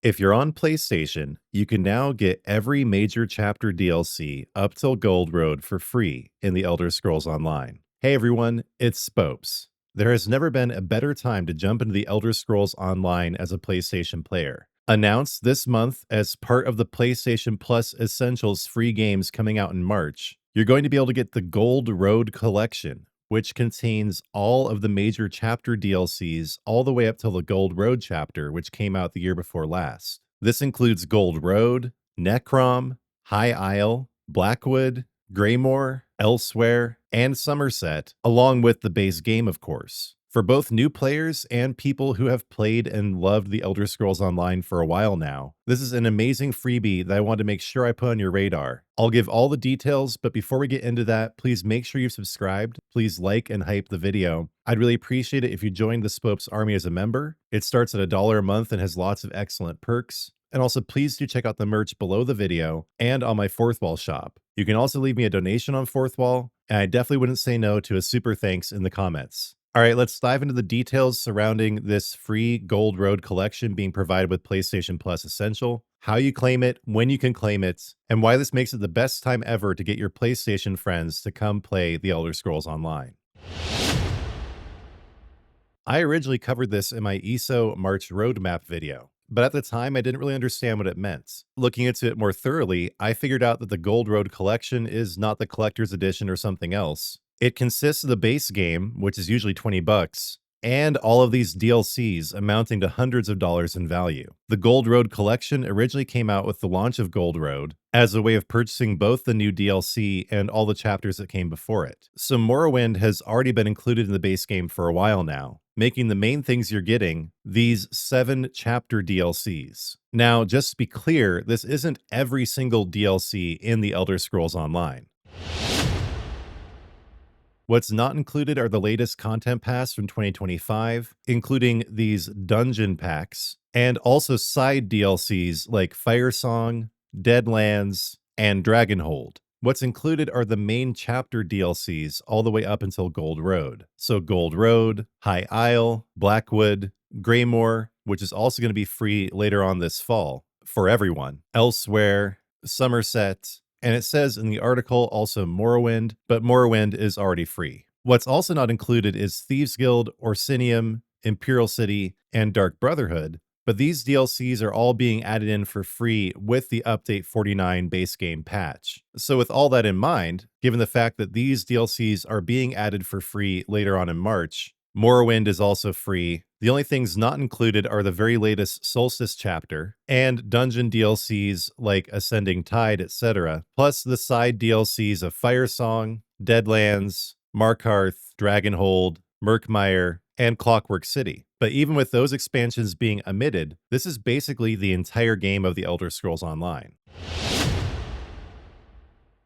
If you're on PlayStation, you can now get every major chapter DLC up till Gold Road for free in the Elder Scrolls Online. Hey everyone, it's Spopes. There has never been a better time to jump into the Elder Scrolls Online as a PlayStation player. Announced this month as part of the PlayStation Plus Essentials free games coming out in March, you're going to be able to get the Gold Road Collection, which contains all of the major chapter DLCs all the way up till the Gold Road chapter, which came out the year before last. This includes Gold Road, Necrom, High Isle, Blackwood, Greymore, Elsewhere, and Summerset, along with the base game, of course. For both new players and people who have played and loved the Elder Scrolls Online for a while now, this is an amazing freebie that I wanted to make sure I put on your radar. I'll give all the details, but before we get into that, please make sure you've subscribed. Please like and hype the video. I'd really appreciate it if you joined the Spopes Army as a member. It starts at $1 a month and has lots of excellent perks. And also, please do check out the merch below the video and on my Fourth Wall shop. You can also leave me a donation on Fourth Wall, and I definitely wouldn't say no to a super thanks in the comments. All right, let's dive into the details surrounding this free Gold Road collection being provided with PlayStation Plus Essential, how you claim it, when you can claim it, and why this makes it the best time ever to get your PlayStation friends to come play The Elder Scrolls Online. I originally covered this in my ESO March roadmap video, but at the time I didn't really understand what it meant. Looking into it more thoroughly, I figured out that the Gold Road collection is not the collector's edition or something else. It consists of the base game, which is usually $20, and all of these DLCs amounting to hundreds of dollars in value. The Gold Road collection originally came out with the launch of Gold Road as a way of purchasing both the new DLC and all the chapters that came before it. So Morrowind has already been included in the base game for a while now, making the main things you're getting these 7 chapter DLCs. Now, just to be clear, this isn't every single DLC in the Elder Scrolls Online. What's not included are the latest content pass from 2025, including these dungeon packs, and also side DLCs like Firesong, Deadlands, and Dragonhold. What's included are the main chapter DLCs all the way up until Gold Road. So Gold Road, High Isle, Blackwood, Greymore, which is also going to be free later on this fall for everyone, Elsewhere, Summerset, and it says in the article also Morrowind, but Morrowind is already free. What's also not included is Thieves Guild, Orsinium, Imperial City, and Dark Brotherhood, but these DLCs are all being added in for free with the Update 49 base game patch. So with all that in mind, given the fact that these DLCs are being added for free later on in March, Morrowind is also free. The only things not included are the very latest Solstice chapter and dungeon DLCs like Ascending Tide, etc., plus the side DLCs of Firesong, Deadlands, Markarth, Dragonhold, Murkmire, and Clockwork City. But even with those expansions being omitted, this is basically the entire game of the Elder Scrolls Online.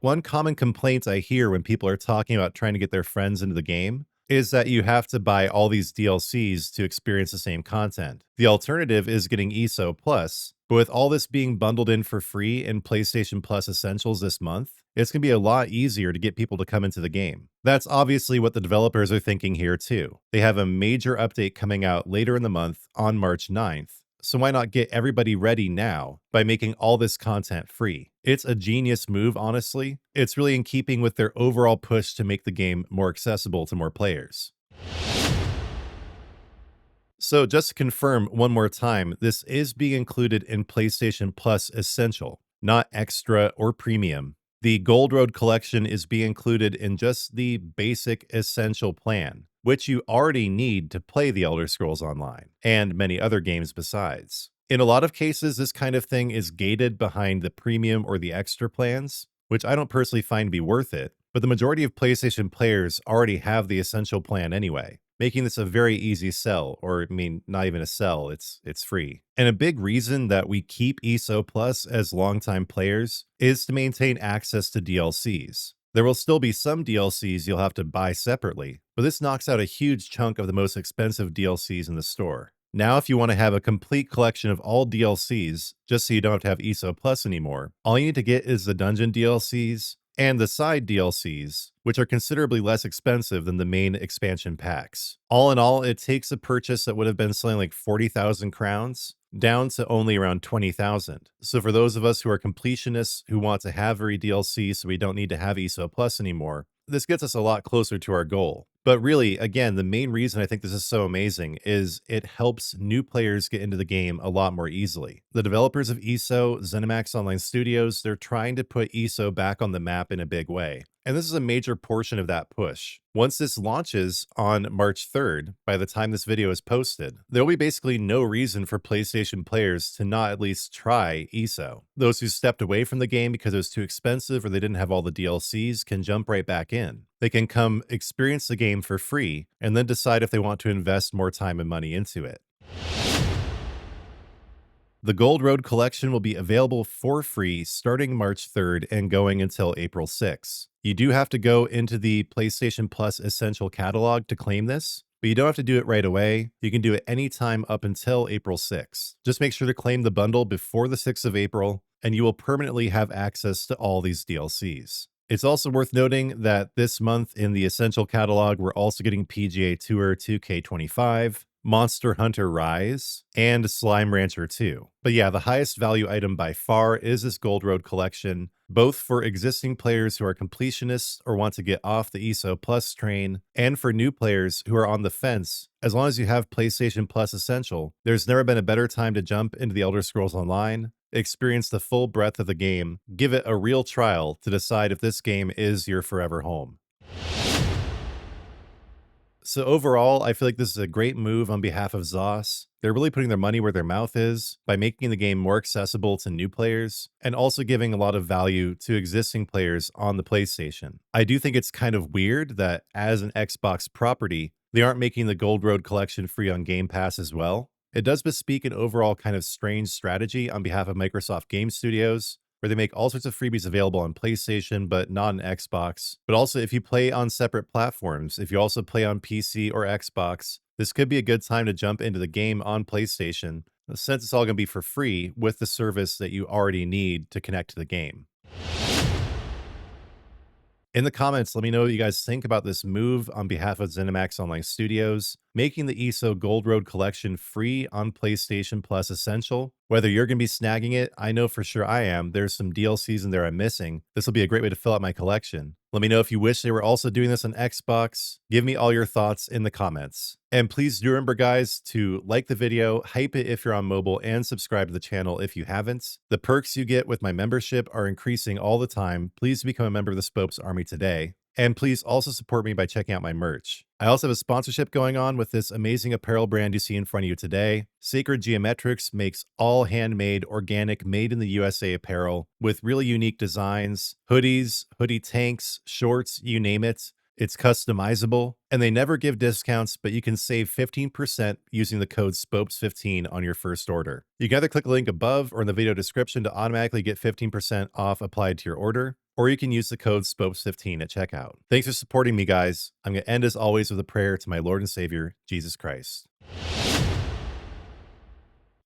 One common complaint I hear when people are talking about trying to get their friends into the game is that you have to buy all these DLCs to experience the same content. The alternative is getting ESO Plus, but with all this being bundled in for free in PlayStation Plus Essentials this month, it's going to be a lot easier to get people to come into the game. That's obviously what the developers are thinking here too. They have a major update coming out later in the month on March 9th. So why not get everybody ready now by making all this content free? It's a genius move, honestly. It's really in keeping with their overall push to make the game more accessible to more players. So just to confirm one more time, this is being included in PlayStation Plus Essential, not Extra or Premium. The Gold Road collection is being included in just the basic Essential plan, which you already need to play The Elder Scrolls Online, and many other games besides. In a lot of cases, this kind of thing is gated behind the premium or the extra plans, which I don't personally find to be worth it, but the majority of PlayStation players already have the Essential plan anyway, making this a very easy sell, or I mean, not even a sell, it's free. And a big reason that we keep ESO Plus as longtime players is to maintain access to DLCs. There will still be some DLCs you'll have to buy separately, but this knocks out a huge chunk of the most expensive DLCs in the store. Now, if you want to have a complete collection of all DLCs, just so you don't have to have ESO Plus anymore, all you need to get is the dungeon DLCs and the side DLCs, which are considerably less expensive than the main expansion packs. All in all, it takes a purchase that would have been selling like 40,000 crowns down to only around 20,000. So for those of us who are completionists who want to have every DLC so we don't need to have ESO Plus anymore, this gets us a lot closer to our goal. But really, again, the main reason I think this is so amazing is it helps new players get into the game a lot more easily. The developers of ESO, ZeniMax Online Studios, they're trying to put ESO back on the map in a big way. And this is a major portion of that push. Once this launches on March 3rd, by the time this video is posted, there will be basically no reason for PlayStation players to not at least try ESO. Those who stepped away from the game because it was too expensive or they didn't have all the DLCs can jump right back in. They can come experience the game for free and then decide if they want to invest more time and money into it. The Gold Road collection will be available for free starting March 3rd and going until April 6th. You do have to go into the PlayStation Plus Essential catalog to claim this, but you don't have to do it right away. You can do it anytime up until April 6th. Just make sure to claim the bundle before the 6th of April, and you will permanently have access to all these DLCs. It's also worth noting that this month in the Essential catalog, we're also getting PGA Tour 2K25, Monster Hunter Rise, and Slime Rancher 2. But yeah, the highest value item by far is this Gold Road collection, both for existing players who are completionists or want to get off the ESO Plus train, and for new players who are on the fence. As long as you have PlayStation Plus Essential, there's never been a better time to jump into the Elder Scrolls Online, experience the full breadth of the game, give it a real trial to decide if this game is your forever home. So overall, I feel like this is a great move on behalf of ZOS. They're really putting their money where their mouth is by making the game more accessible to new players and also giving a lot of value to existing players on the PlayStation. I do think it's kind of weird that as an Xbox property, they aren't making the Gold Road collection free on Game Pass as well. It does bespeak an overall kind of strange strategy on behalf of Microsoft Game Studios, where they make all sorts of freebies available on PlayStation, but not on Xbox. But also, if you play on separate platforms, if you also play on PC or Xbox, this could be a good time to jump into the game on PlayStation, since it's all going to be for free with the service that you already need to connect to the game. In the comments, let me know what you guys think about this move on behalf of ZeniMax Online Studios, making the ESO Gold Road collection free on PlayStation Plus Essential. Whether you're going to be snagging it, I know for sure I am. There's some DLCs in there I'm missing. This will be a great way to fill out my collection. Let me know if you wish they were also doing this on Xbox. Give me all your thoughts in the comments. And please do remember, guys, to like the video, hype it if you're on mobile, and subscribe to the channel if you haven't. The perks you get with my membership are increasing all the time. Please become a member of the Spopes Army today. And please also support me by checking out my merch. I also have a sponsorship going on with this amazing apparel brand you see in front of you today. Sacred Geometrics makes all handmade, organic, made in the USA apparel with really unique designs, hoodies, hoodie tanks, shorts, you name it. It's customizable, and they never give discounts, but you can save 15% using the code SPOPES15 on your first order. You can either click the link above or in the video description to automatically get 15% off applied to your order, or you can use the code SPOPES15 at checkout. Thanks for supporting me, guys. I'm going to end as always with a prayer to my Lord and Savior, Jesus Christ.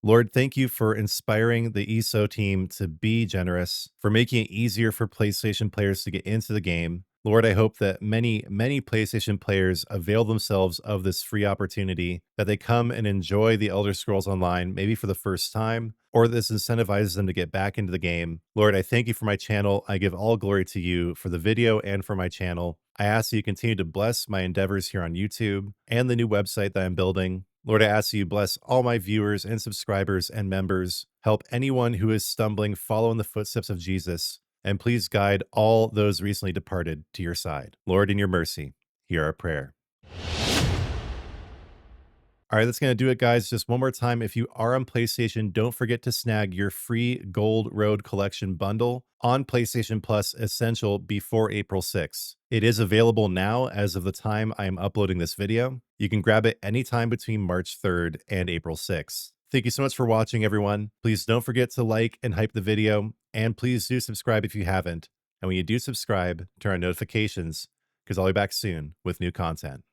Lord, thank you for inspiring the ESO team to be generous, for making it easier for PlayStation players to get into the game. Lord, I hope that many PlayStation players avail themselves of this free opportunity, that they come and enjoy the Elder Scrolls Online, maybe for the first time, or this incentivizes them to get back into the game. Lord, I thank you for my channel. I give all glory to you for the video and for my channel. I ask that you continue to bless my endeavors here on YouTube and the new website that I'm building. Lord, I ask that you bless all my viewers and subscribers and members. Help anyone who is stumbling follow in the footsteps of Jesus. And please guide all those recently departed to your side. Lord, in your mercy, hear our prayer. All right, that's going to do it, guys. Just one more time, if you are on PlayStation, don't forget to snag your free Gold Road Collection bundle on PlayStation Plus Essential before April 6th. It is available now as of the time I am uploading this video. You can grab it anytime between March 3rd and April 6th. Thank you so much for watching, everyone. Please don't forget to like and hype the video, and please do subscribe if you haven't. And when you do subscribe, turn on notifications, because I'll be back soon with new content.